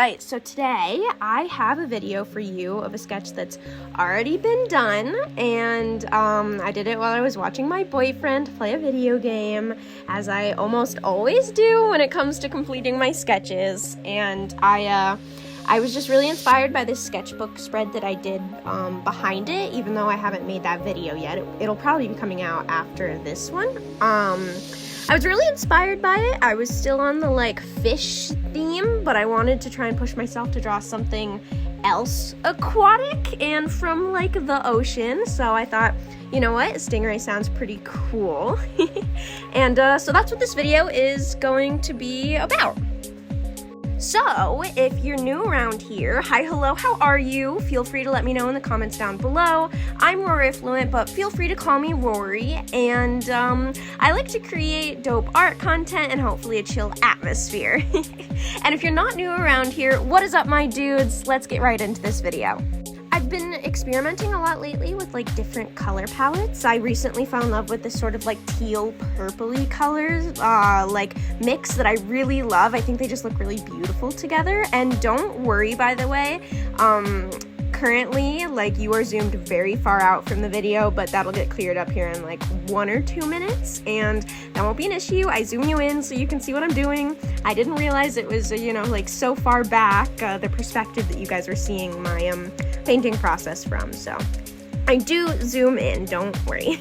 Alright, so today I have a video for you of a sketch that's already been done, and I did it while I was watching my boyfriend play a video game, as I almost always do when it comes to completing my sketches. And I was just really inspired by this sketchbook spread that I did behind it, even though I haven't made that video yet. It'll probably be coming out after this one. I was really inspired by it. I was still on the fish theme, but I wanted to try and push myself to draw something else aquatic and from the ocean. So I thought, you know what, a stingray sounds pretty cool. And so that's what this video is going to be about. So, if you're new around here, hi, hello, how are you? Feel free to let me know in the comments down below. I'm Rory Affluent, but feel free to call me Rory, and I like to create dope art content and hopefully a chill atmosphere. And if you're not new around here, what is up, my dudes? Let's get right into this video. I've been experimenting a lot lately with different color palettes. I recently found love with this sort of teal purpley colors mix that I really love. I think they just look really beautiful together. And don't worry, by the way, currently you are zoomed very far out from the video, but that'll get cleared up here in 1 or 2 minutes, and that won't be an issue. I zoom you in so you can see what I'm doing. I didn't realize it was so far back, the perspective that you guys are seeing my painting process from, so I do zoom in, don't worry.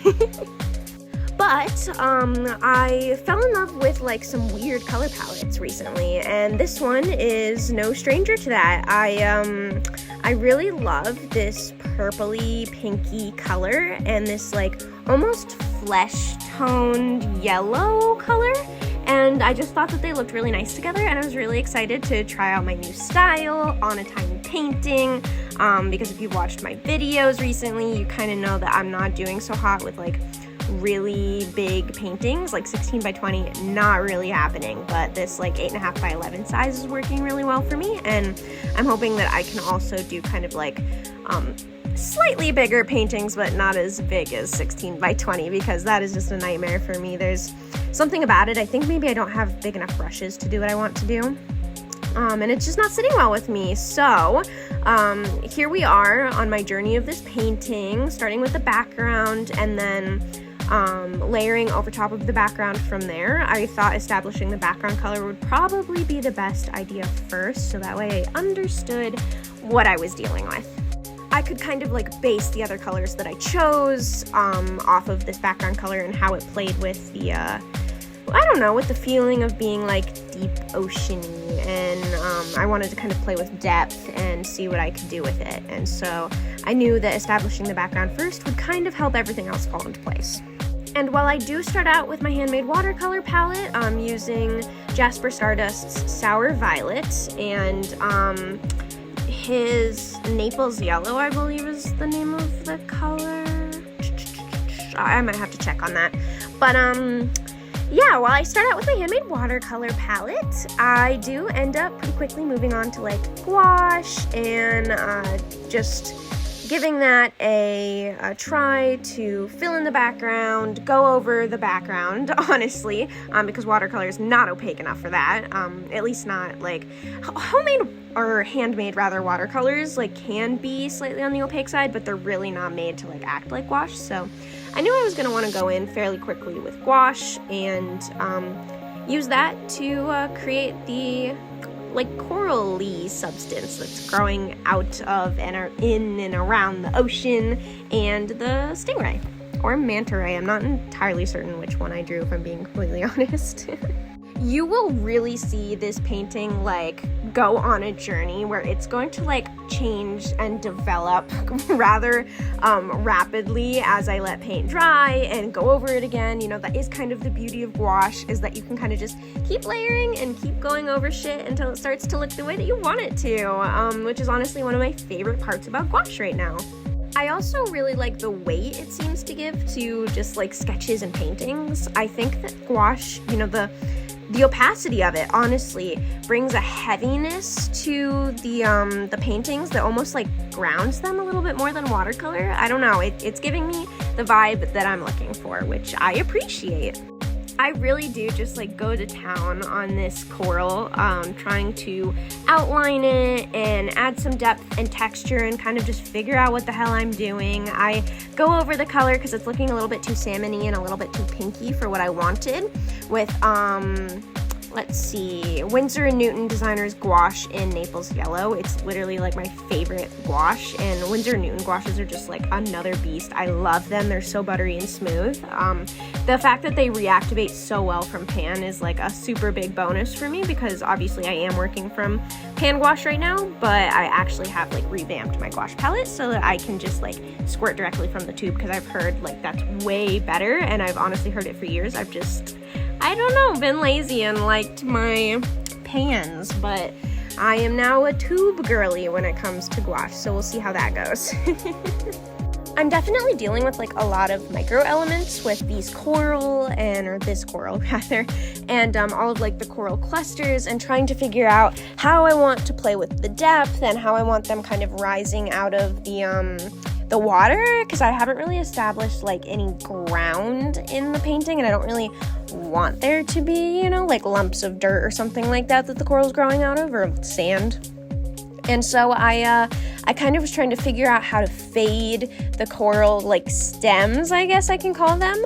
But I fell in love with some weird color palettes recently, and this one is no stranger to that. I really love this purpley pinky color and this almost flesh toned yellow color, and I just thought that they looked really nice together, and I was really excited to try out my new style on a tiny painting, because if you've watched my videos recently, you kind of know that I'm not doing so hot with really big paintings. 16 by 20 not really happening, but this 8.5 by 11 size is working really well for me, and I'm hoping that I can also do kind of slightly bigger paintings, but not as big as 16 by 20, because that is just a nightmare for me. There's something about it. I think maybe I don't have big enough brushes to do what I want to do, and it's just not sitting well with me. So here we are on my journey of this painting, starting with the background and then layering over top of the background from there. I thought establishing the background color would probably be the best idea first, so that way I understood what I was dealing with. I could kind of base the other colors that I chose off of this background color and how it played with the with the feeling of being deep oceany, and I wanted to kind of play with depth and see what I could do with it. And so I knew that establishing the background first would kind of help everything else fall into place. And while I do start out with my handmade watercolor palette, I'm using Jasper Stardust's Sour Violet, and his Naples Yellow, I believe, is the name of the color. I might have to check on that. But yeah, while I start out with my handmade watercolor palette, I do end up pretty quickly moving on to gouache and just giving that a try to fill in the background, go over the background, honestly, because watercolor is not opaque enough for that. At least not homemade or handmade rather watercolors can be slightly on the opaque side, but they're really not made to act like gouache. So I knew I was going to want to go in fairly quickly with gouache and use that to create the corally substance that's growing out of and in and around the ocean and the stingray, or manta ray. I'm not entirely certain which one I drew, if I'm being completely honest. You will really see this painting go on a journey where it's going to change and develop rather rapidly as I let paint dry and go over it again. That is kind of the beauty of gouache, is that you can kind of just keep layering and keep going over shit until it starts to look the way that you want it to, which is honestly one of my favorite parts about gouache right now. I also really like the weight it seems to give to just sketches and paintings. I think that gouache, the opacity of it honestly brings a heaviness to the paintings that almost grounds them a little bit more than watercolor. I don't know, it's giving me the vibe that I'm looking for, which I appreciate. I really do just like go to town on this coral, trying to outline it and add some depth and texture and kind of just figure out what the hell I'm doing. I go over the color because it's looking a little bit too salmon-y and a little bit too pinky for what I wanted with, let's see, Winsor & Newton Designer's gouache in Naples Yellow. It's literally like my favorite gouache, and Winsor & Newton gouaches are just like another beast. I love them. They're so buttery and smooth. The fact that they reactivate so well from pan is like a super big bonus for me because obviously I am working from pan gouache right now, but I actually have like revamped my gouache palette so that I can just like squirt directly from the tube because I've heard like that's way better, and I've honestly heard it for years. I've just, I don't know, been lazy and liked my pans, but I am now a tube girly when it comes to gouache, so we'll see how that goes. I'm definitely dealing with like a lot of micro elements with these coral or this coral rather, and all of like the coral clusters, and trying to figure out how I want to play with the depth and how I want them kind of rising out of the water, because I haven't really established like any ground in the painting, and I don't really want there to be, you know, like lumps of dirt or something like that the coral's growing out of, or sand. And so I kind of was trying to figure out how to fade the coral like stems, I guess I can call them,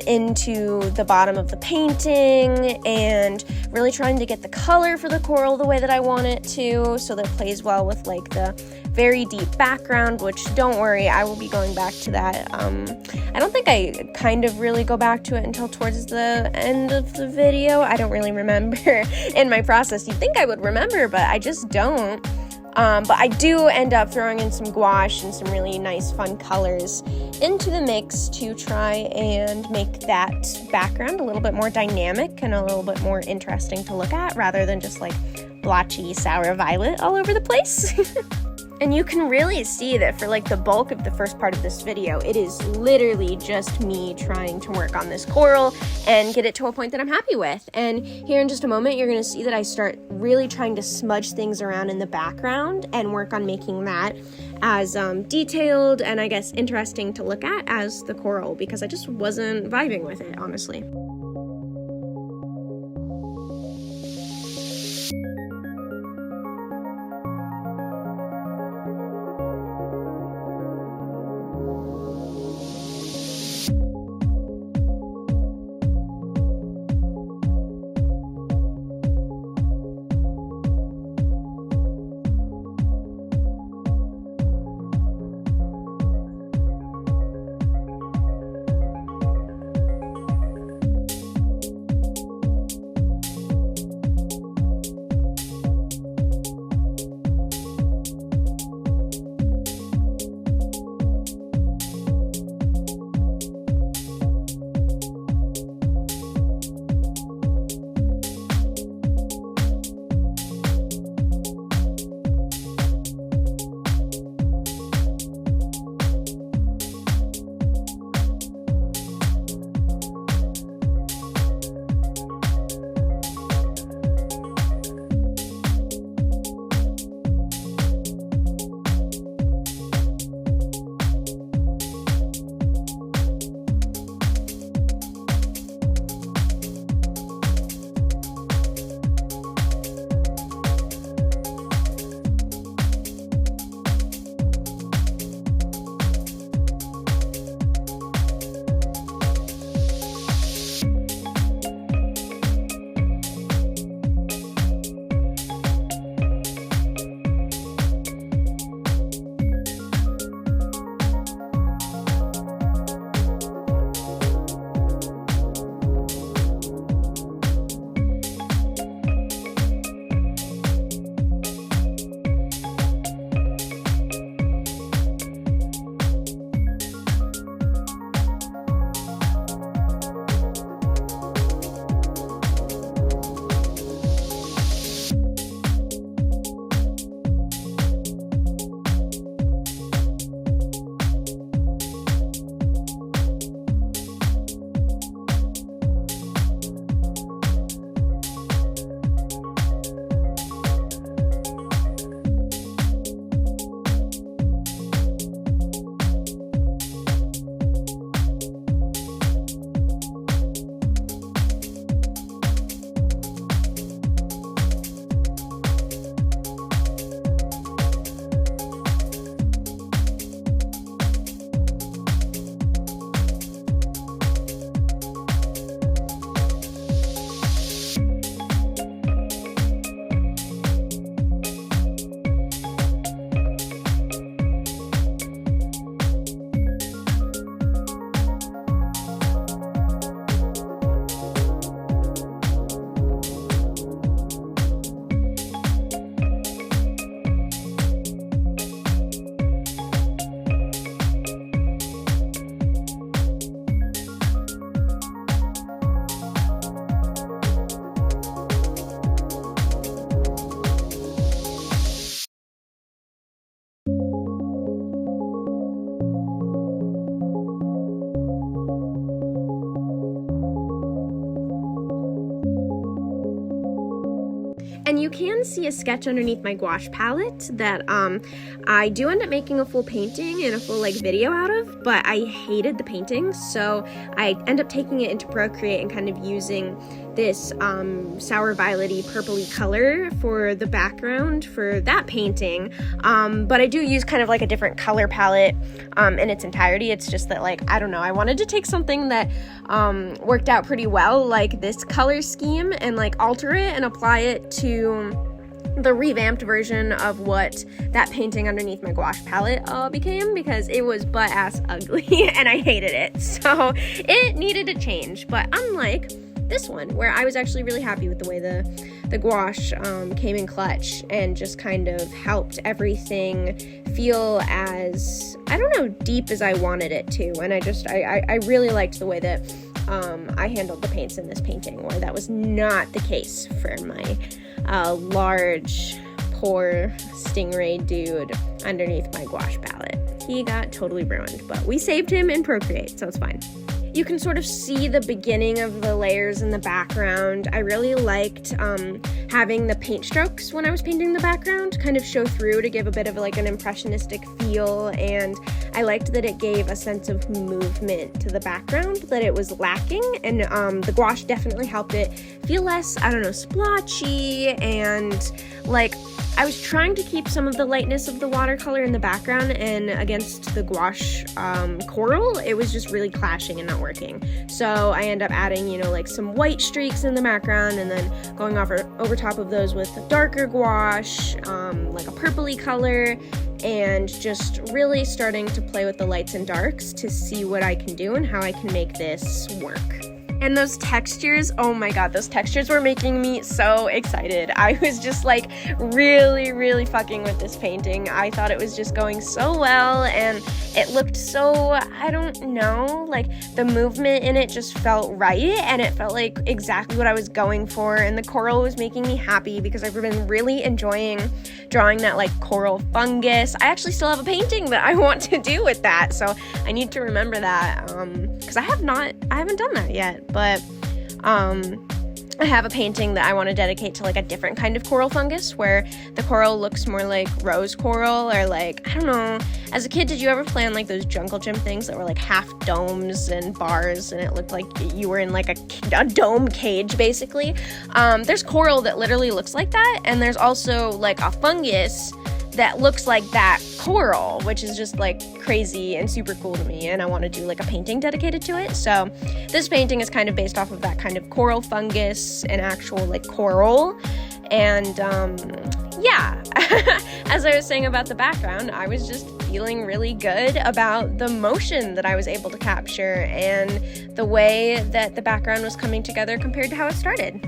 into the bottom of the painting, and really trying to get the color for the coral the way that I want it to, so that it plays well with like the very deep background, which don't worry, I will be going back to that. I don't think I kind of really go back to it until towards the end of the video. I don't really remember in my process. You'd think I would remember, but I just don't. But I do end up throwing in some gouache and some really nice fun colors into the mix to try and make that background a little bit more dynamic and a little bit more interesting to look at, rather than just like blotchy sour violet all over the place. And you can really see that for like the bulk of the first part of this video, it is literally just me trying to work on this coral and get it to a point that I'm happy with. And here in just a moment, you're going to see that I start really trying to smudge things around in the background and work on making that as detailed and I guess interesting to look at as the coral, because I just wasn't vibing with it, honestly. you can see a sketch underneath my gouache palette that I do end up making a full painting and a full like video out of, but I hated the painting, so I end up taking it into Procreate and kind of using this sour violety purpley color for the background for that painting, but I do use kind of like a different color palette in its entirety. It's just that, like, I don't know, I wanted to take something that worked out pretty well, like this color scheme, and like alter it and apply it to the revamped version of what that painting underneath my gouache palette became, because it was butt-ass ugly and I hated it, so it needed to change. But unlike this one, where I was actually really happy with the way the gouache came in clutch and just kind of helped everything feel as, I don't know, deep as I wanted it to. And I really liked the way that I handled the paints in this painting, where that was not the case for my large, poor stingray dude underneath my gouache palette. He got totally ruined, but we saved him in Procreate, so it's fine. You can sort of see the beginning of the layers in the background. I really liked having the paint strokes when I was painting the background kind of show through to give a bit of like an impressionistic feel, and I liked that it gave a sense of movement to the background that it was lacking, and the gouache definitely helped it feel less, I don't know, splotchy, and like I was trying to keep some of the lightness of the watercolor in the background, and against the gouache coral, it was just really clashing and not working. So I end up adding, you know, like some white streaks in the background, and then going over top of those with darker gouache, like a purpley color, and just really starting to play with the lights and darks to see what I can do and how I can make this work. And those textures, oh my god, those textures were making me so excited. I was just like really fucking with this painting. I thought it was just going so well, and it looked so, I don't know, like the movement in it just felt right, and it felt like exactly what I was going for, and the coral was making me happy because I've been really enjoying drawing that like coral fungus. I actually still have a painting that I want to do with that, so I need to remember that because I haven't done that yet. But I have a painting that I want to dedicate to like a different kind of coral fungus, where the coral looks more like rose coral, or like, I don't know, as a kid, did you ever play on like those jungle gym things that were like half domes and bars, and it looked like you were in like a dome cage basically? There's coral that literally looks like that, and there's also like a fungus that looks like that coral, which is just like crazy and super cool to me, and I want to do like a painting dedicated to it. So this painting is kind of based off of that kind of coral fungus and actual like coral. And yeah, as I was saying about the background, I was just feeling really good about the motion that I was able to capture and the way that the background was coming together compared to how it started.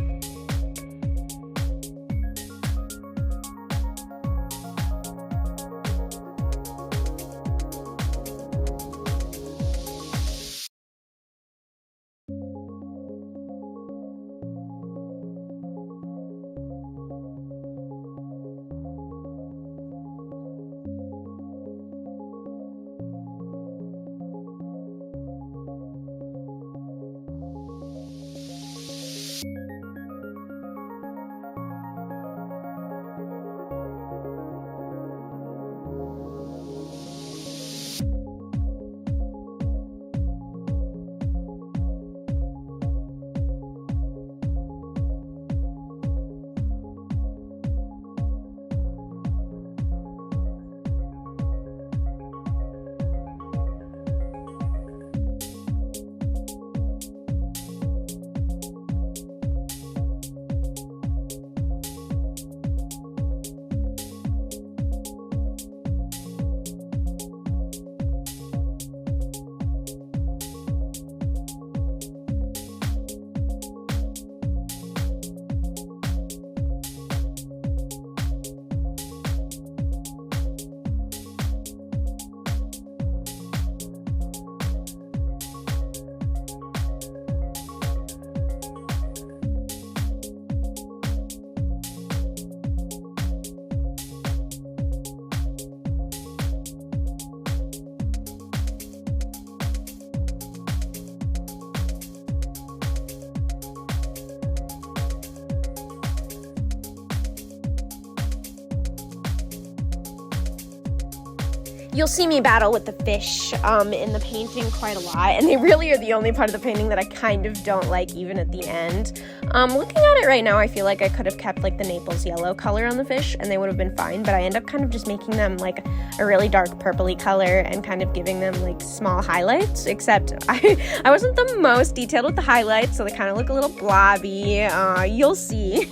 you'll see me battle with the fish in the painting quite a lot, and they really are the only part of the painting that I kind of don't like, even at the end. Looking at it right now, I feel like I could have kept like the Naples yellow color on the fish and they would have been fine, but I end up kind of just making them like a really dark purpley color and kind of giving them like small highlights, except I wasn't the most detailed with the highlights, so they kind of look a little blobby. You'll see.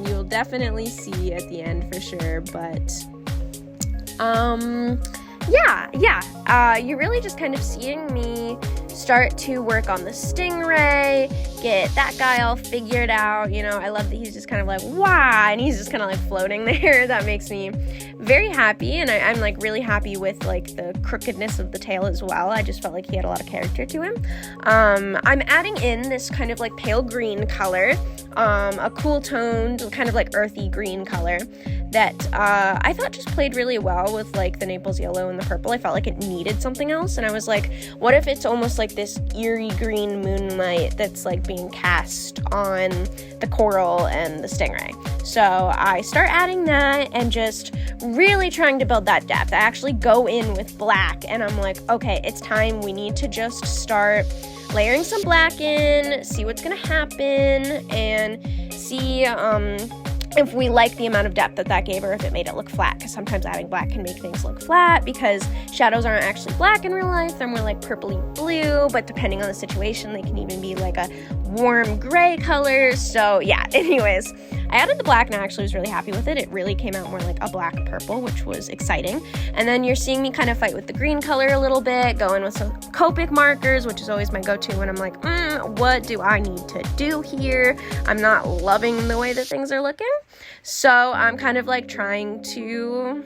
You'll definitely see at the end for sure, but you're really just kind of seeing me start to work on the stingray, get that guy all figured out. You know, I love that he's just kind of like, wow, and he's just kind of like floating there. That makes me very happy, and I'm like really happy with like the crookedness of the tail as well. I just felt like he had a lot of character to him. I'm adding in this kind of like pale green color, a cool toned, kind of like earthy green color that I thought just played really well with like the Naples yellow and the purple. I felt like it needed something else, and I was like, what if it's almost like this eerie green moonlight that's like being cast on the coral and the stingray? So I start adding that and just really trying to build that depth. I actually go in with black, and I'm like, okay, it's time. We need to just start layering some black in, see what's gonna happen, and see if we like the amount of depth that gave or if it made it look flat, because sometimes adding black can make things look flat because shadows aren't actually black in real life. They're more like purpley blue, but depending on the situation, they can even be like a warm gray color. So yeah, anyways, I added the black and I actually was really happy with it. It really came out more like a black purple, which was exciting. And then you're seeing me kind of fight with the green color a little bit, going with some Copic markers, which is always my go-to when I'm like, what do I need to do here? I'm not loving the way that things are looking. So I'm kind of like trying to,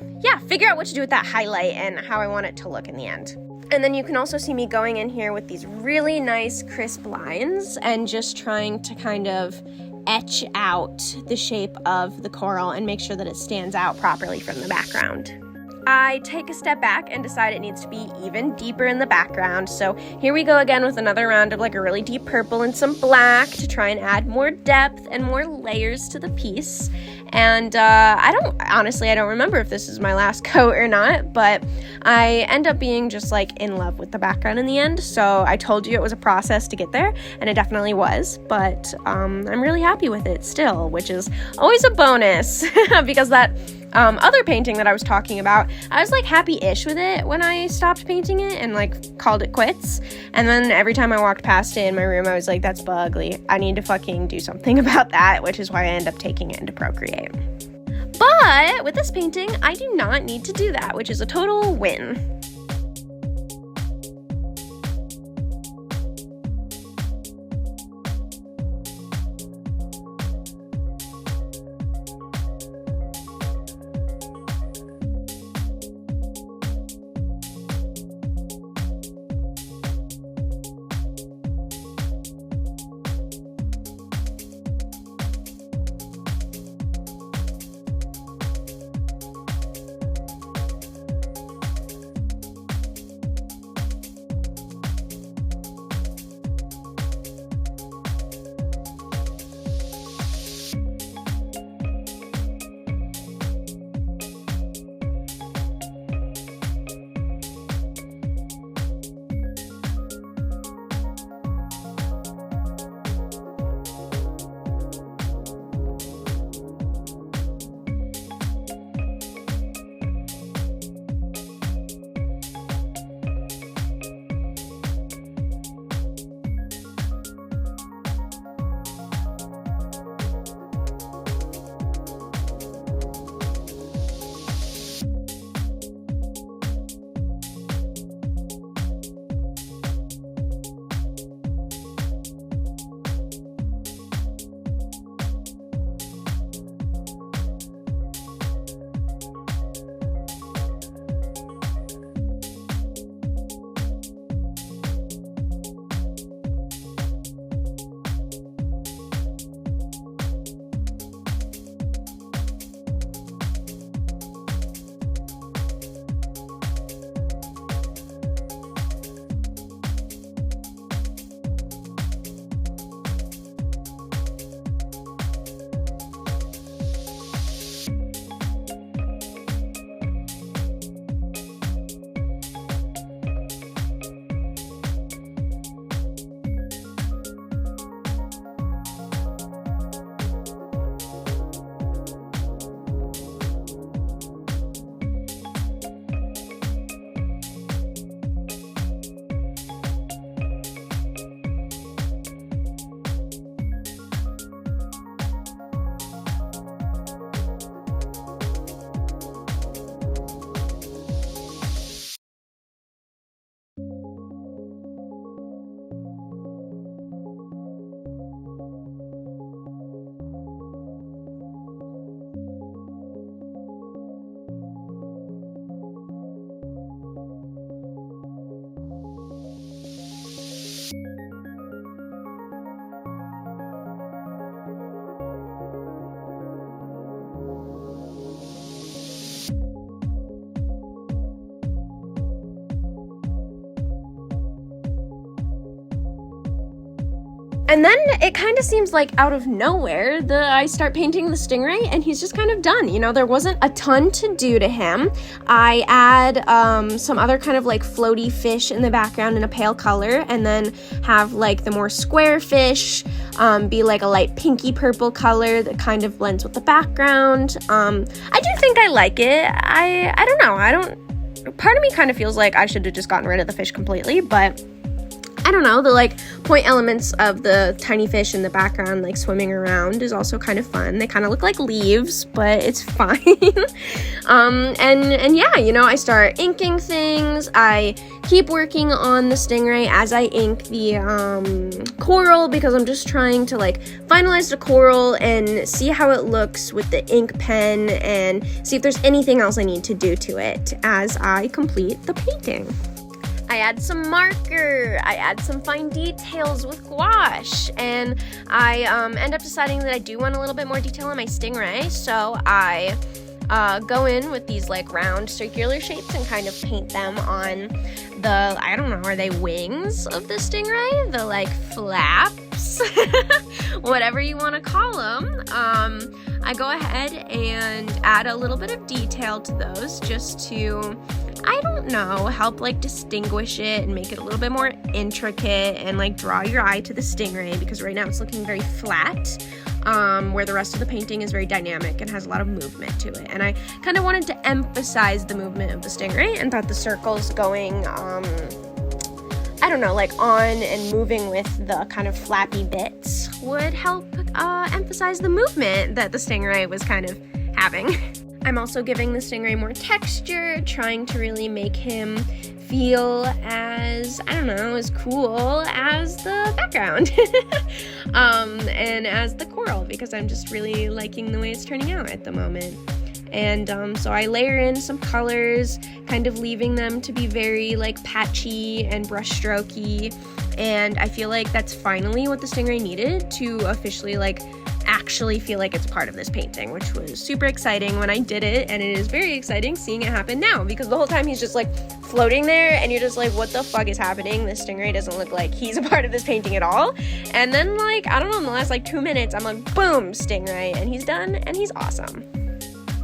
figure out what to do with that highlight and how I want it to look in the end. And then you can also see me going in here with these really nice crisp lines and just trying to kind of etch out the shape of the coral and make sure that it stands out properly from the background. I take a step back and decide it needs to be even deeper in the background. So here we go again with another round of like a really deep purple and some black to try and add more depth and more layers to the piece. And I don't remember if this is my last coat or not, but I end up being just like in love with the background in the end. So I told you it was a process to get there, and it definitely was, but I'm really happy with it still, which is always a bonus because that other painting that I was talking about, I was like happy-ish with it when I stopped painting it and like called it quits. And then every time I walked past it in my room, I was like, that's ugly. I need to fucking do something about that, which is why I end up taking it into Procreate. But with this painting, I do not need to do that, which is a total win. And then it kind of seems like out of nowhere I start painting the stingray and he's just kind of done. You know, there wasn't a ton to do to him. I add some other kind of like floaty fish in the background in a pale color, and then have like the more square fish be like a light pinky purple color that kind of blends with the background. I do think I like it. I don't know. Part of me kind of feels like I should have just gotten rid of the fish completely, but I don't know, the like point elements of the tiny fish in the background like swimming around is also kind of fun. They kind of look like leaves, but it's fine. And yeah, you know, I start inking things. I keep working on the stingray as I ink the coral, because I'm just trying to like finalize the coral and see how it looks with the ink pen and see if there's anything else I need to do to it as I complete the painting. I add some marker, I add some fine details with gouache, and I end up deciding that I do want a little bit more detail on my stingray, so I go in with these like round circular shapes and kind of paint them on the, I don't know, are they wings of the stingray? The like flaps? Whatever you want to call them. I go ahead and add a little bit of detail to those just to, I don't know, help like distinguish it and make it a little bit more intricate and like draw your eye to the stingray, because right now it's looking very flat, where the rest of the painting is very dynamic and has a lot of movement to it. And I kind of wanted to emphasize the movement of the stingray and thought the circles going, I don't know, like on and moving with the kind of flappy bits would help emphasize the movement that the stingray was kind of having. I'm also giving the stingray more texture, trying to really make him feel as, I don't know, as cool as the background and as the coral, because I'm just really liking the way it's turning out at the moment. And so I layer in some colors, kind of leaving them to be very like patchy and brush strokey, and I feel like that's finally what the stingray needed to officially like actually feel like it's part of this painting, which was super exciting when I did it, and it is very exciting seeing it happen now, because the whole time he's just like floating there and you're just like, what the fuck is happening? This stingray doesn't look like he's a part of this painting at all. And then like, I don't know, in the last like 2 minutes I'm like, boom, stingray, and he's done and he's awesome.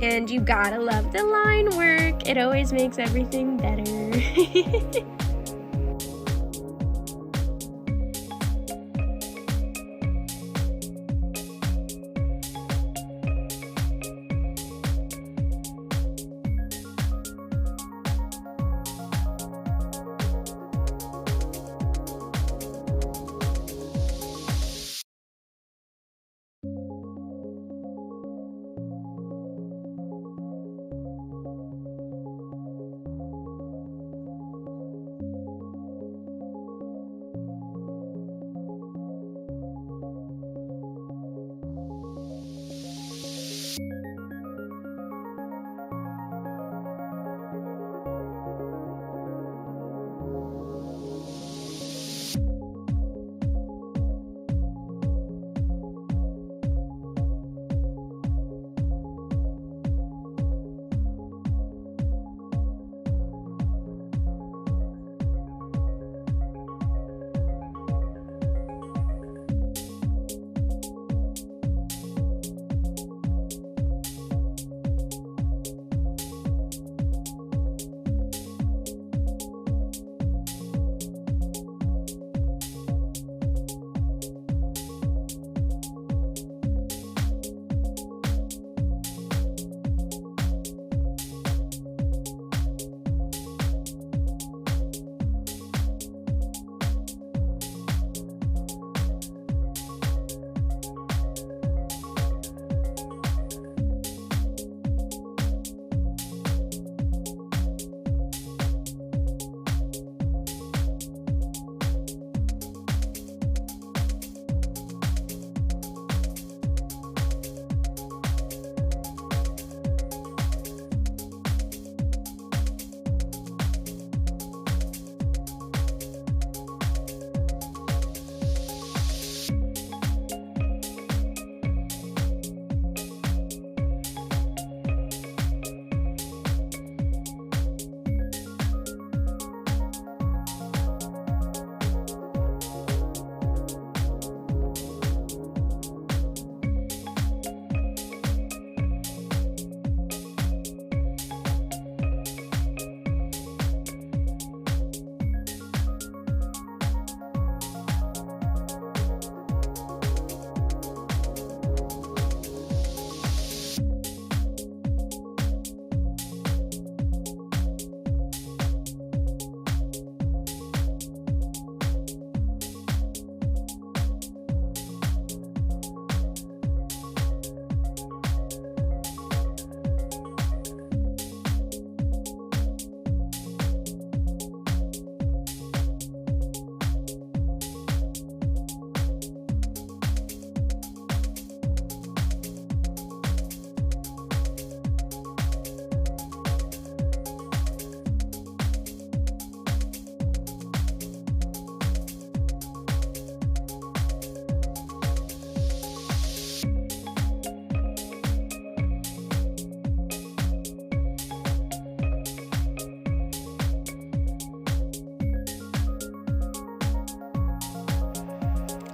And you gotta love the line work. It always makes everything better.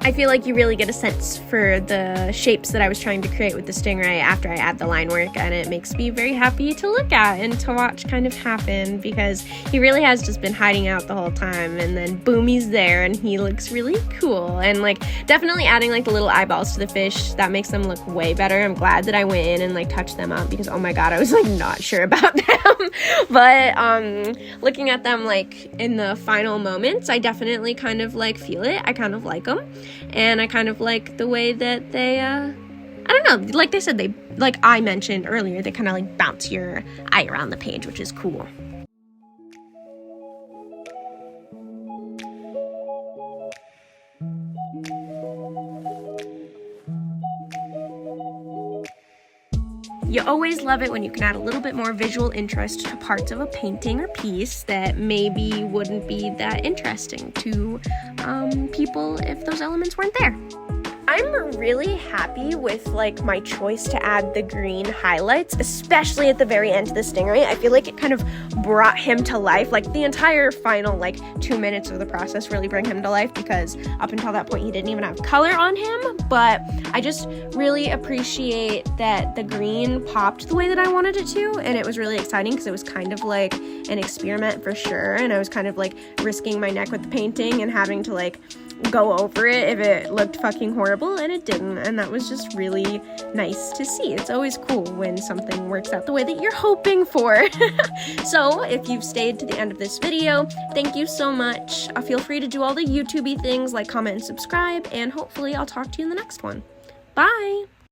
I feel like you really get a sense for the shapes that I was trying to create with the stingray after I add the line work, and it makes me very happy to look at and to watch kind of happen, because he really has just been hiding out the whole time, and then boom, he's there and he looks really cool. And like definitely adding like the little eyeballs to the fish, that makes them look way better. I'm glad that I went in and like touched them up, because oh my god, I was like not sure about them. But looking at them like in the final moments, I definitely kind of like feel it. I kind of like them. And I kind of like the way that they, I don't know, like they said, they, like I mentioned earlier, they kind of like bounce your eye around the page, which is cool. You always love it when you can add a little bit more visual interest to parts of a painting or piece that maybe wouldn't be that interesting to people if those elements weren't there. I'm really happy with like my choice to add the green highlights, especially at the very end of the stingray. I feel like it kind of brought him to life. Like the entire final like 2 minutes of the process really bring him to life, because up until that point he didn't even have color on him. But I just really appreciate that the green popped the way that I wanted it to, and it was really exciting because it was kind of like an experiment for sure, and I was kind of like risking my neck with the painting and having to like go over it if it looked fucking horrible, and it didn't, and that was just really nice to see. It's always cool when something works out the way that you're hoping for. So if you've stayed to the end of this video, thank you so much. Feel free to do all the YouTube-y things like comment and subscribe, and hopefully I'll talk to you in the next one. Bye!